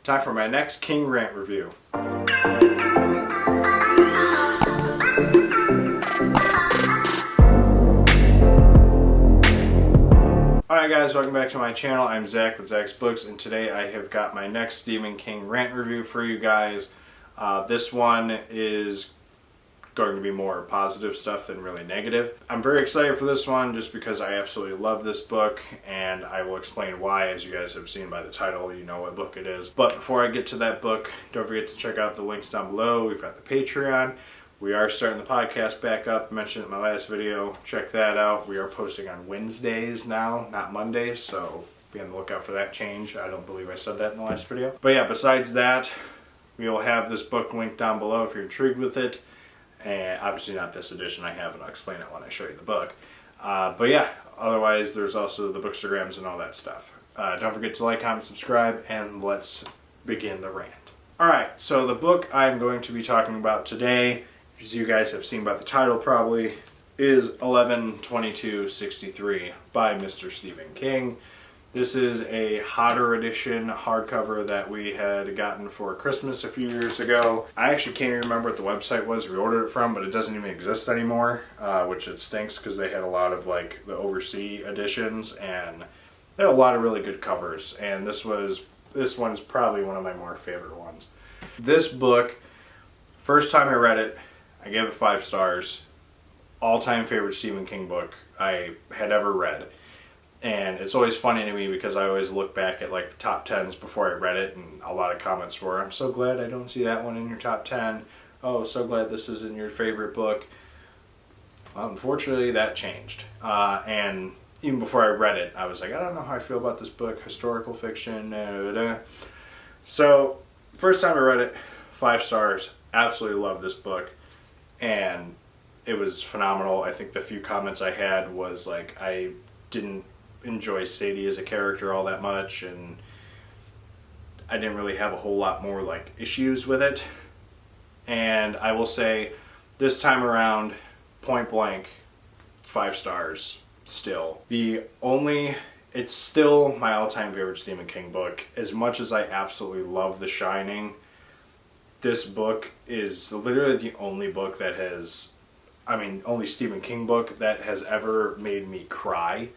Time for my next King rant review. Alright guys, welcome back to my channel. I'm Zach with Zacks Books, and today I have got my next Stephen King rant review for you guys. This one is going to be more positive stuff than really negative. I'm very excited for this one just because I absolutely love this book, and I will explain why. As you guys have seen by the title, you know what book it is. But before I get to that book, don't forget to check out the links down below. We've got the Patreon. We are starting the podcast back up. I mentioned it in my last video. Check that out. We are posting on Wednesdays now, not Mondays, so be on the lookout for that change. I don't believe I said that in the last video. But yeah, besides that, we will have this book linked down below if you're intrigued with it. And obviously not this edition I have, and I'll explain it when I show you the book. But yeah, otherwise there's also the bookstagrams and all that stuff. Don't forget to like, comment, subscribe, and let's begin the rant. Alright, so the book I'm going to be talking about today, as you guys have seen by the title probably, is 11/22/63 by Mr. Stephen King. This is a Hodder edition hardcover that we had gotten for Christmas a few years ago. I actually can't even remember what the website was we ordered it from, but it doesn't even exist anymore, which it stinks because they had a lot of like the overseas editions and they had a lot of really good covers, and this one is probably one of my more favorite ones. This book, first time I read it, I gave it 5 stars. All-time favorite Stephen King book I had ever read. And it's always funny to me because I always look back at like the top 10s before I read it, and a lot of comments were, I'm so glad I don't see that one in your top 10. Oh, so glad this isn't your favorite book. Well, unfortunately, that changed. And even before I read it, I was like, I don't know how I feel about this book. Historical fiction. So, first time I read it, 5 stars. Absolutely love this book. And it was phenomenal. I think the few comments I had was like, I didn't enjoy Sadie as a character all that much, and I didn't really have a whole lot more like issues with it. And I will say, this time around, point blank, 5 stars still. It's still my all-time favorite Stephen King book. As much as I absolutely love The Shining, this book is literally the only book that has, only Stephen King book that has ever made me cry.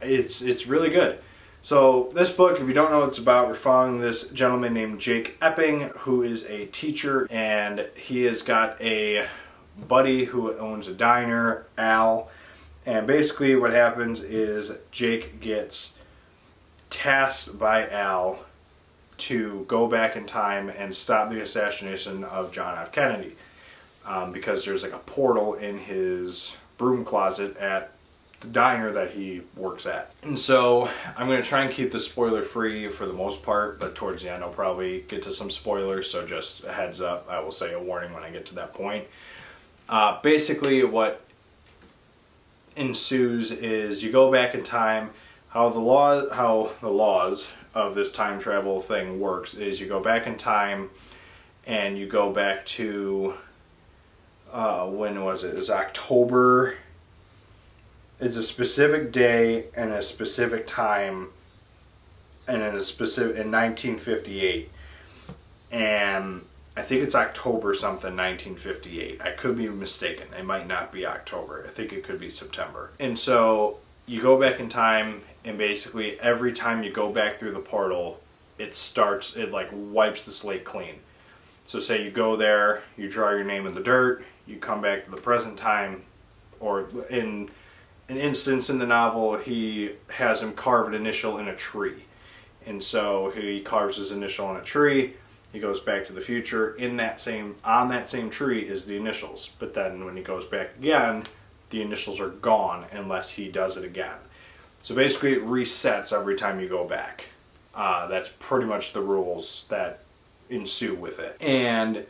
It's really good. So this book, if you don't know what it's about, we're following this gentleman named Jake Epping, who is a teacher, and he has got a buddy who owns a diner, Al, and basically what happens is Jake gets tasked by Al to go back in time and stop the assassination of John F. Kennedy, because there's like a portal in his broom closet at the diner that he works at. And so I'm going to try and keep this spoiler free for the most part, but towards the end I'll probably get to some spoilers, so just a heads up, I will say a warning when I get to that point. Basically what ensues is you go back in time. How the laws of this time travel thing works is you go back in time and you go back to when was it? It was October. It's a specific day and a specific time, and in 1958, and I think it's October something, 1958. I could be mistaken. It might not be October. I think it could be September. And so you go back in time, and basically every time you go back through the portal, it like wipes the slate clean. So say you go there, you draw your name in the dirt, you come back to the present time, or in an instance in the novel, he has him carve an initial in a tree. And so he carves his initial on a tree, he goes back to the future, on that same tree is the initials. But then when he goes back again, the initials are gone unless he does it again. So basically it resets every time you go back. That's pretty much the rules that ensue with it. And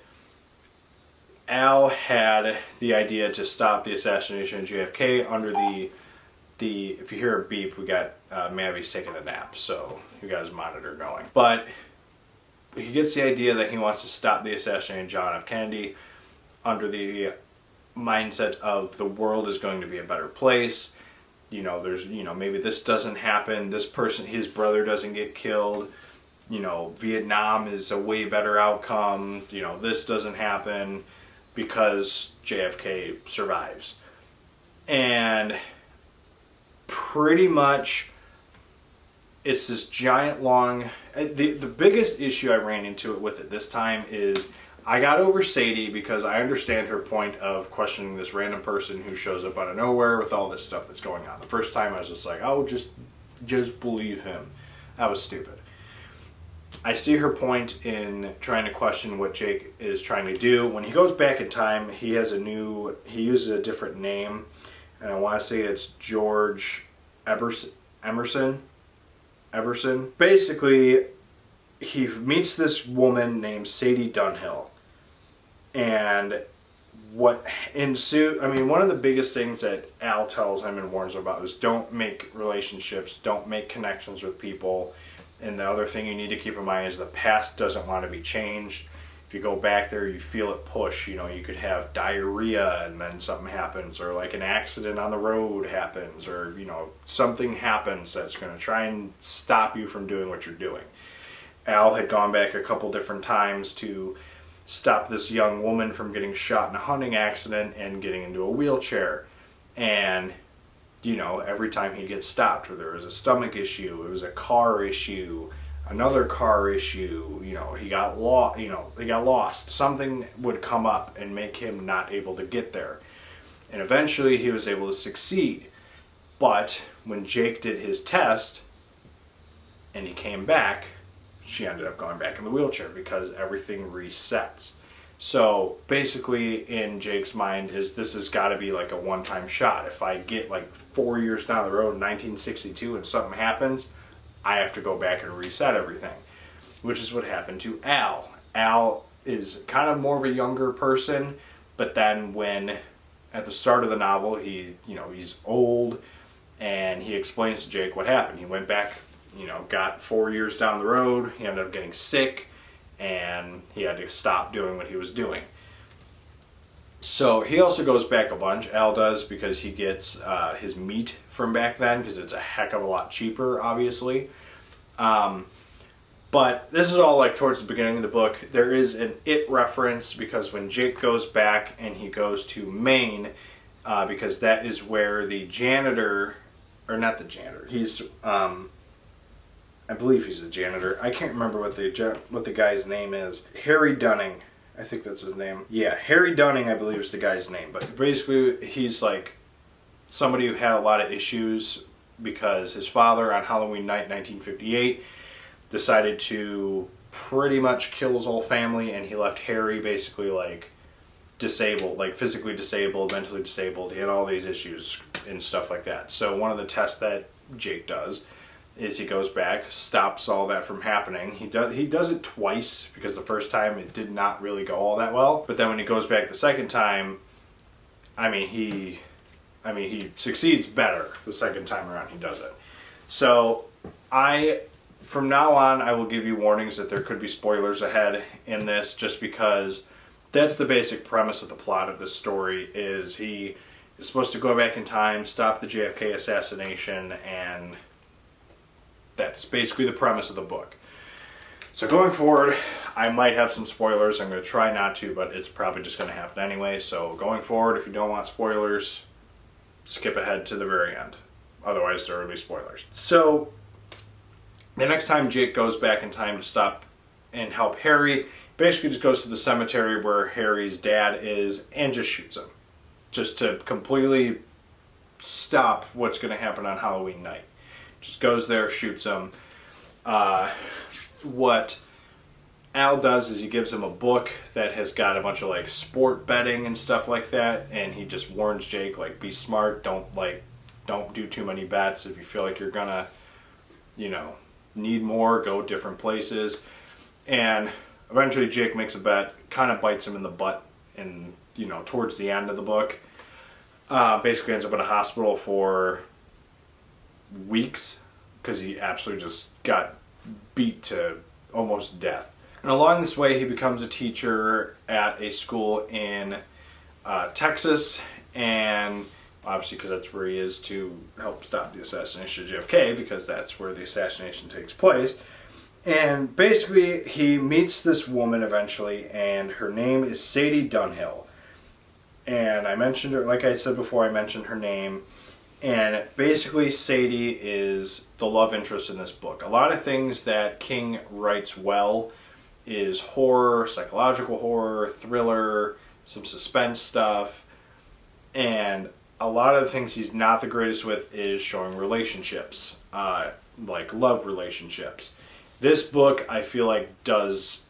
Al had the idea to stop the assassination of JFK under the if you hear a beep, we got Mavi's taking a nap, so you got his monitor going. But he gets the idea that he wants to stop the assassination of John F. Kennedy under the mindset of the world is going to be a better place. there's, maybe this doesn't happen, this person, his brother doesn't get killed, Vietnam is a way better outcome, this doesn't happen because JFK survives. And pretty much it's this giant long, the biggest issue I ran into it with it this time is I got over Sadie because I understand her point of questioning this random person who shows up out of nowhere with all this stuff that's going on. The first time I was just like, oh, just believe him. That was stupid. I see her point in trying to question what Jake is trying to do. When he goes back in time, he uses a different name, and I want to say it's George Emerson. Basically, he meets this woman named Sadie Dunhill. And what ensued, one of the biggest things that Al tells him and warns him about is don't make relationships, don't make connections with people. And the other thing you need to keep in mind is the past doesn't want to be changed. If you go back there, you feel it push. You could have diarrhea and then something happens, or like an accident on the road happens, or, something happens that's going to try and stop you from doing what you're doing. Al had gone back a couple different times to stop this young woman from getting shot in a hunting accident and getting into a wheelchair. And, every time he gets stopped, or there was a stomach issue, it was a car issue, another car issue, he got lost. Something would come up and make him not able to get there. And eventually he was able to succeed. But when Jake did his test and he came back, she ended up going back in the wheelchair because everything resets. So basically in Jake's mind this has got to be like a one-time shot. If I get like 4 years down the road in 1962 and something happens, I have to go back and reset everything, which is what happened to Al. Al is kind of more of a younger person, but then when at the start of the novel he's old, and he explains to Jake what happened. He went back, got 4 years down the road, he ended up getting sick, and he had to stop doing what he was doing. So he also goes back a bunch, Al does, because he gets his meat from back then, because it's a heck of a lot cheaper, obviously. But this is all like towards the beginning of the book. There is an It reference, because when Jake goes back and he goes to Maine, because that is where the janitor, or not the janitor, he's... I believe he's the janitor. I can't remember what the guy's name is. Harry Dunning. I think that's his name. Yeah, Harry Dunning, I believe, is the guy's name. But basically, he's like somebody who had a lot of issues because his father, on Halloween night 1958, decided to pretty much kill his whole family, and he left Harry basically like disabled, like physically disabled, mentally disabled. He had all these issues and stuff like that. So one of the tests that Jake does is he goes back, stops all that from happening. He does it twice, because the first time it did not really go all that well. But then when he goes back the second time, he succeeds better the second time around he does it. So from now on, I will give you warnings that there could be spoilers ahead in this, just because that's the basic premise of the plot of this story. Is he is supposed to go back in time, stop the JFK assassination, and that's basically the premise of the book. So going forward, I might have some spoilers. I'm going to try not to, but it's probably just going to happen anyway. So going forward, if you don't want spoilers, skip ahead to the very end. Otherwise, there will be spoilers. So the next time Jake goes back in time to stop and help Harry, basically just goes to the cemetery where Harry's dad is and just shoots him. Just to completely stop what's going to happen on Halloween night. Just goes there, shoots him. What Al does is he gives him a book that has got a bunch of like sport betting and stuff like that, and he just warns Jake, like, be smart, don't do too many bets. If you feel like you're gonna, need more, go different places. And eventually Jake makes a bet, kind of bites him in the butt, and towards the end of the book, basically ends up in a hospital for weeks because he absolutely just got beat to almost death. And along this way, he becomes a teacher at a school in Texas, and obviously because that's where he is to help stop the assassination of JFK, because that's where the assassination takes place. And basically he meets this woman eventually, and her name is Sadie Dunhill. And I mentioned her, like I said before, I mentioned her name. And basically Sadie is the love interest in this book. A lot of things that King writes well is horror, psychological horror, thriller, some suspense stuff. And a lot of the things he's not the greatest with is showing relationships, like love relationships. This book, I feel like, does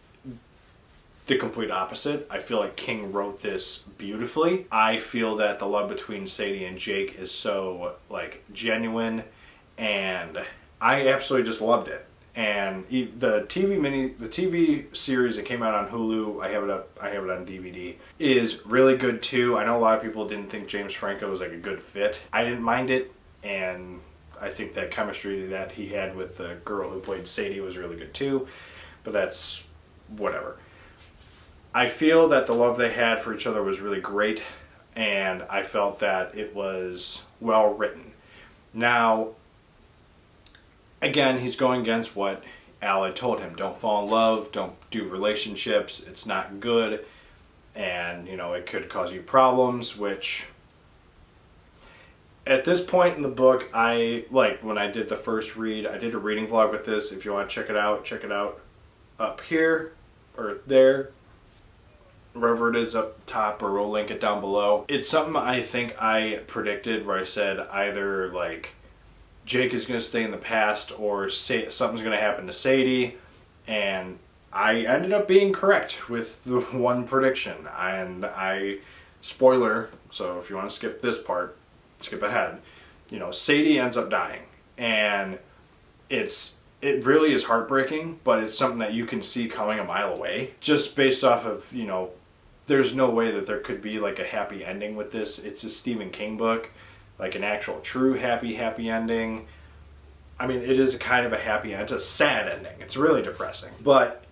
the complete opposite. I feel like King wrote this beautifully. I feel that the love between Sadie and Jake is so, like, genuine, and I absolutely just loved it. And the TV series that came out on Hulu, I have it on DVD, is really good too. I know a lot of people didn't think James Franco was like a good fit. I didn't mind it, and I think that chemistry that he had with the girl who played Sadie was really good too. But that's whatever. I feel that the love they had for each other was really great, and I felt that it was well written. Now, again, he's going against what Al had told him. Don't fall in love, don't do relationships, it's not good, and, you know, it could cause you problems, which, at this point in the book, when I did the first read, I did a reading vlog with this. If you want to check it out up here, or there, wherever it is up top, or we'll link it down below. It's something I think I predicted, where I said either, like, Jake is going to stay in the past, or something's going to happen to Sadie, and I ended up being correct with the one prediction. And spoiler, so if you want to skip this part, skip ahead, you know, Sadie ends up dying, and it really is heartbreaking, but it's something that you can see coming a mile away, just based off of, you know, there's no way that there could be like a happy ending with this. It's a Stephen King book. Like an actual true happy ending. I mean, it is a kind of a happy end. It's a sad ending. It's really depressing. But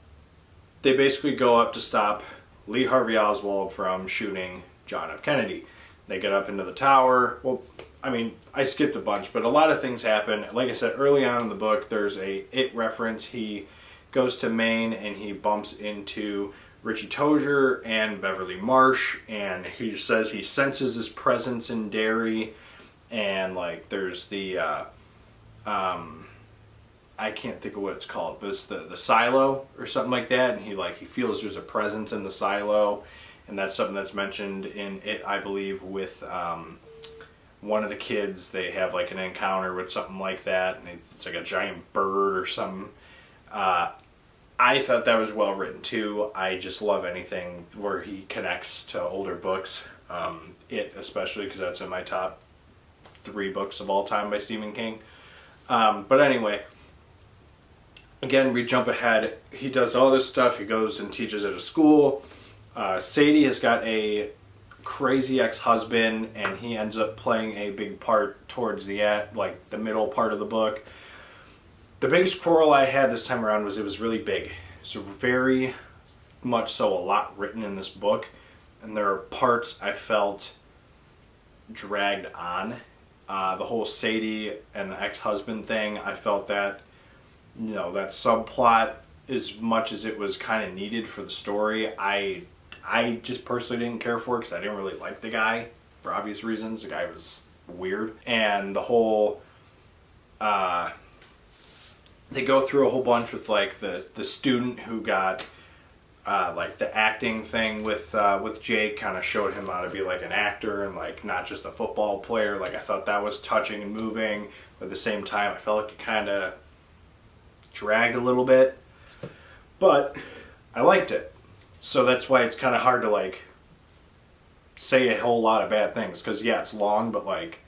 they basically go up to stop Lee Harvey Oswald from shooting John F. Kennedy. They get up into the tower. Well, I mean, I skipped a bunch, but a lot of things happen. Like I said, early on in the book, there's a It reference. He goes to Maine and he bumps into Richie Tozier and Beverly Marsh, and he says he senses his presence in Derry. And like there's the I can't think of what it's called, but it's the silo or something like that, and he feels there's a presence in the silo, and that's something that's mentioned in It, I believe, with one of the kids. They have like an encounter with something like that, and it's like a giant bird or something. I thought that was well written too. I just love anything where he connects to older books. It especially, because that's in my top 3 books of all time by Stephen King. But anyway, again, we jump ahead. He does all this stuff. He goes and teaches at a school. Sadie has got a crazy ex-husband, and he ends up playing a big part towards the end, like the middle part of the book. The biggest quarrel I had this time around was it was really big. So very much so a lot written in this book, and there are parts I felt dragged on. The whole Sadie and the ex-husband thing, I felt that, you know, that subplot, as much as it was kind of needed for the story, I just personally didn't care for it, because I didn't really like the guy, for obvious reasons. The guy was weird. And the whole, they go through a whole bunch with like the student who got like the acting thing with Jake, kind of showed him how to be like an actor and like not just a football player. Like I thought that was touching and moving, but at the same time I felt like it kind of dragged a little bit, but I liked it. So that's why it's kind of hard to like say a whole lot of bad things, because yeah, it's long, but like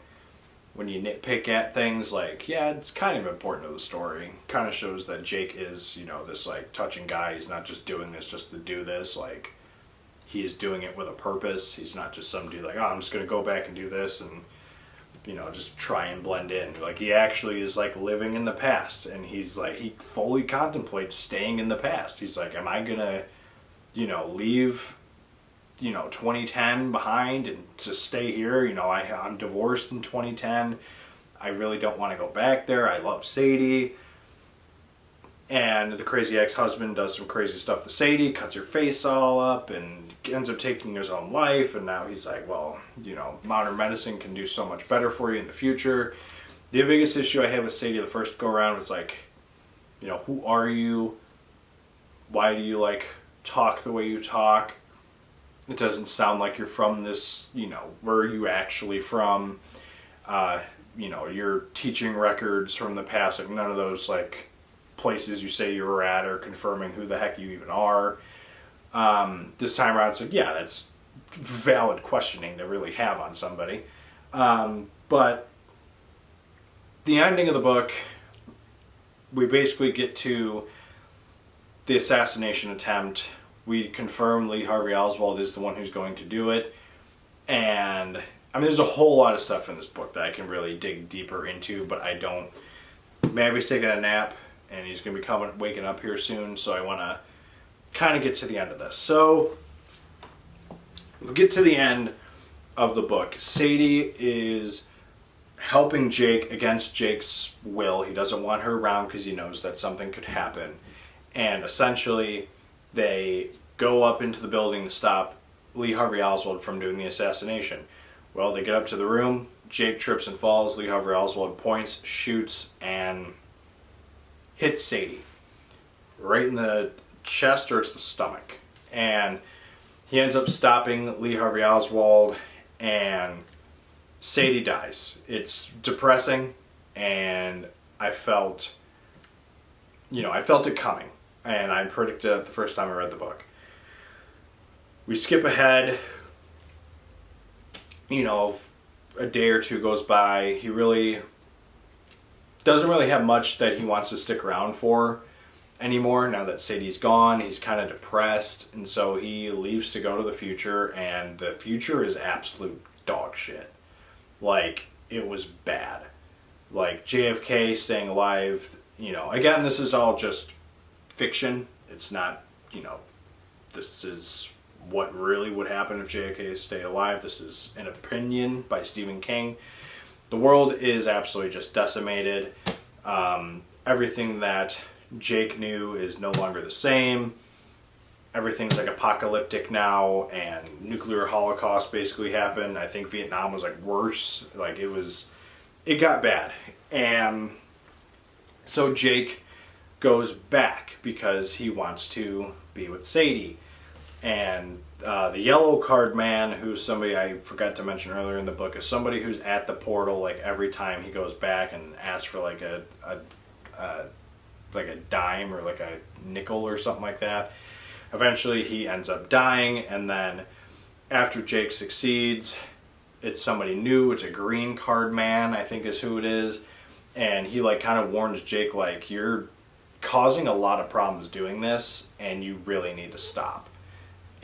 when you nitpick at things, like, yeah, it's kind of important to the story. Kind of shows that Jake is, you know, this like touching guy. He's not just doing this just to do this. Like, he is doing it with a purpose. He's not just some dude like, oh, I'm just going to go back and do this and, you know, just try and blend in. Like, he actually is like living in the past, and he's like, he fully contemplates staying in the past. He's like, am I going to, you know, leave 2010 behind and to stay here. I'm divorced in 2010. I really don't want to go back there. I love Sadie. And the crazy ex-husband does some crazy stuff to Sadie, cuts her face all up, and ends up taking his own life. And now he's like, well, modern medicine can do so much better for you in the future. The biggest issue I had with Sadie the first go around was like, who are you? Why do you talk the way you talk? It doesn't sound like you're from this, where are you actually from? Your teaching records from the past, none of those places you say you were at or confirming who the heck you even are. This time around, it's yeah, that's valid questioning to really have on somebody. But the ending of the book, we basically get to the assassination attempt. We confirm Lee Harvey Oswald is the one who's going to do it. And there's a whole lot of stuff in this book that I can really dig deeper into, but I don't. Mavi's taking a nap, and he's going to be waking up here soon, so I want to kind of get to the end of this. So, we'll get to the end of the book. Sadie is helping Jake against Jake's will. He doesn't want her around because he knows that something could happen. And essentially, they go up into the building to stop Lee Harvey Oswald from doing the assassination. Well, they get up to the room. Jake trips and falls. Lee Harvey Oswald points, shoots, and hits Sadie right in the chest, or it's the stomach. And he ends up stopping Lee Harvey Oswald, and Sadie dies. It's depressing, and I felt it coming, and I predicted it the first time I read the book. We skip ahead, a day or two goes by. He really doesn't really have much that he wants to stick around for anymore. Now that Sadie's gone, he's kind of depressed, and so he leaves to go to the future, and the future is absolute dog shit. It was bad. JFK staying alive, again, this is all just fiction. It's not, this is what really would happen if JFK stayed alive. This is an opinion by Stephen King. The world is absolutely just decimated. Everything that Jake knew is no longer the same. Everything's apocalyptic now, and nuclear holocaust basically happened. I think Vietnam was worse. It got bad. And so Jake goes back because he wants to be with Sadie. And the yellow card man, who's somebody I forgot to mention earlier in the book, is somebody who's at the portal every time he goes back and asks for a dime or a nickel or something like that. Eventually he ends up dying, and then after Jake succeeds, it's somebody new. It's a green card man, I think is who it is. And he kind of warns Jake, you're causing a lot of problems doing this, and you really need to stop.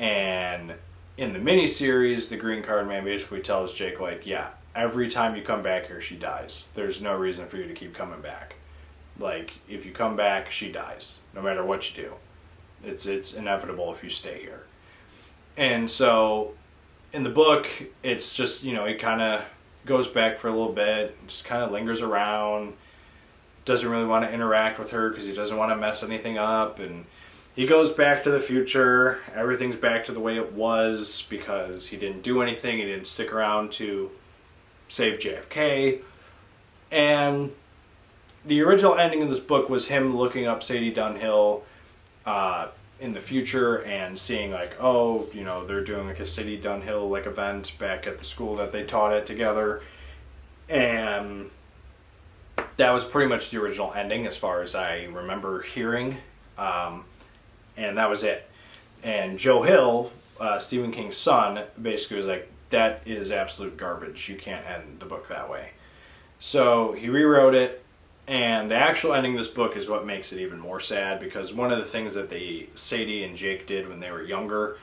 And in the miniseries, the green card man basically tells Jake, yeah, every time you come back here, she dies. There's no reason for you to keep coming back. If you come back, she dies, no matter what you do. It's inevitable if you stay here. And so, in the book, it's just, he kind of goes back for a little bit, just kind of lingers around, doesn't really want to interact with her because he doesn't want to mess anything up, and he goes back to the future. Everything's back to the way it was because he didn't do anything. He didn't stick around to save JFK. And the original ending of this book was him looking up Sadie Dunhill in the future and seeing they're doing a Sadie Dunhill event back at the school that they taught at together. And that was pretty much the original ending as far as I remember hearing. And that was it. And Joe Hill, Stephen King's son, basically was that is absolute garbage. You can't end the book that way. So he rewrote it, and the actual ending of this book is what makes it even more sad, because one of the things that Sadie and Jake did when they were younger,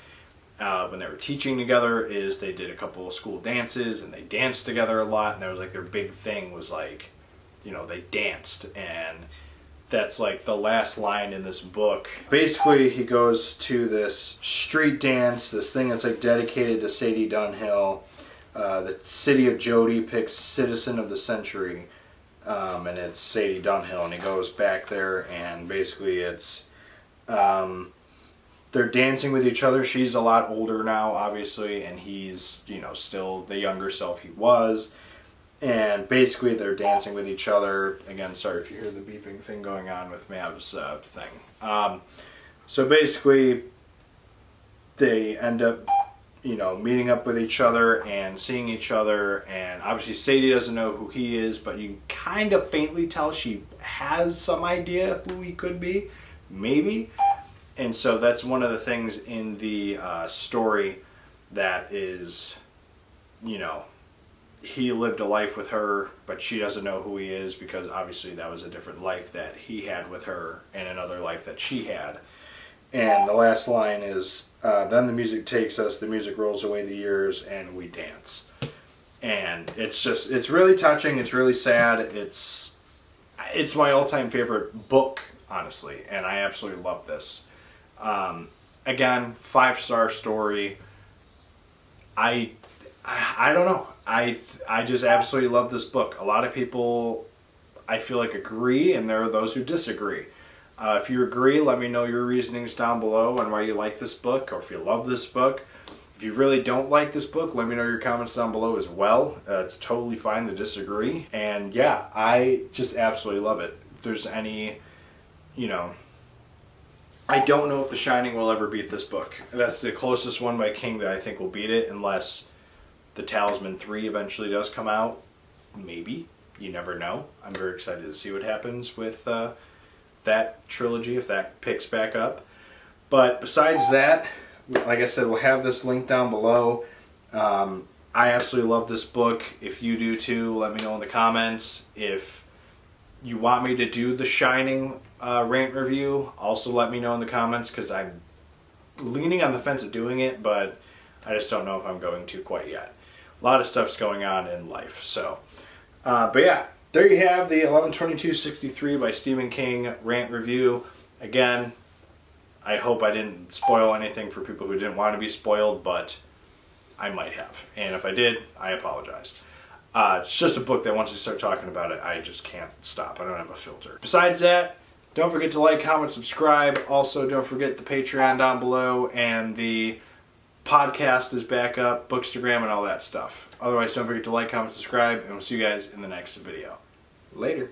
when they were teaching together, is they did a couple of school dances, and they danced together a lot, and that was their big thing was they danced, and that's like the last line in this book. Basically, he goes to this street dance, this thing that's like dedicated to Sadie Dunhill. The city of Jody picks Citizen of the Century, and it's Sadie Dunhill, and he goes back there, and basically it's they're dancing with each other. She's a lot older now, obviously, and he's, you know, still the younger self he was. And basically they're dancing with each other. Again, sorry if you hear the beeping thing going on with Mav's thing. So basically they end up, you know, meeting up with each other and seeing each other. And obviously Sadie doesn't know who he is, but you can kind of faintly tell she has some idea who he could be. Maybe. And so that's one of the things in the story that is, you know, he lived a life with her, but she doesn't know who he is because obviously that was a different life that he had with her and another life that she had. And the last line is, then the music takes us, the music rolls away the years, and we dance. And it's just, it's really touching, it's really sad, it's my all-time favorite book, honestly, and I absolutely love this. Again, 5-star story. I don't know. I just absolutely love this book. A lot of people, I feel like, agree, and there are those who disagree. If you agree, let me know your reasonings down below and why you like this book, or if you love this book. If you really don't like this book, let me know your comments down below as well. It's totally fine to disagree. And yeah, I just absolutely love it. If there's any, you know, I don't know if The Shining will ever beat this book. That's the closest one by King that I think will beat it, unless The Talisman 3 eventually does come out. Maybe. You never know. I'm very excited to see what happens with that trilogy, if that picks back up. But besides that, like I said, we'll have this link down below. I absolutely love this book. If you do too, let me know in the comments. If you want me to do The Shining rant review, also let me know in the comments, because I'm leaning on the fence of doing it, but I just don't know if I'm going to quite yet. A lot of stuff's going on in life, so. But yeah, there you have the 11/22/63 by Stephen King rant review. Again, I hope I didn't spoil anything for people who didn't want to be spoiled, but I might have. And if I did, I apologize. It's just a book that once I start talking about it, I just can't stop. I don't have a filter. Besides that, don't forget to like, comment, subscribe. Also, don't forget the Patreon down below, and the podcast is back up, Bookstagram, and all that stuff. Otherwise, don't forget to like, comment, subscribe, and we'll see you guys in the next video. Later.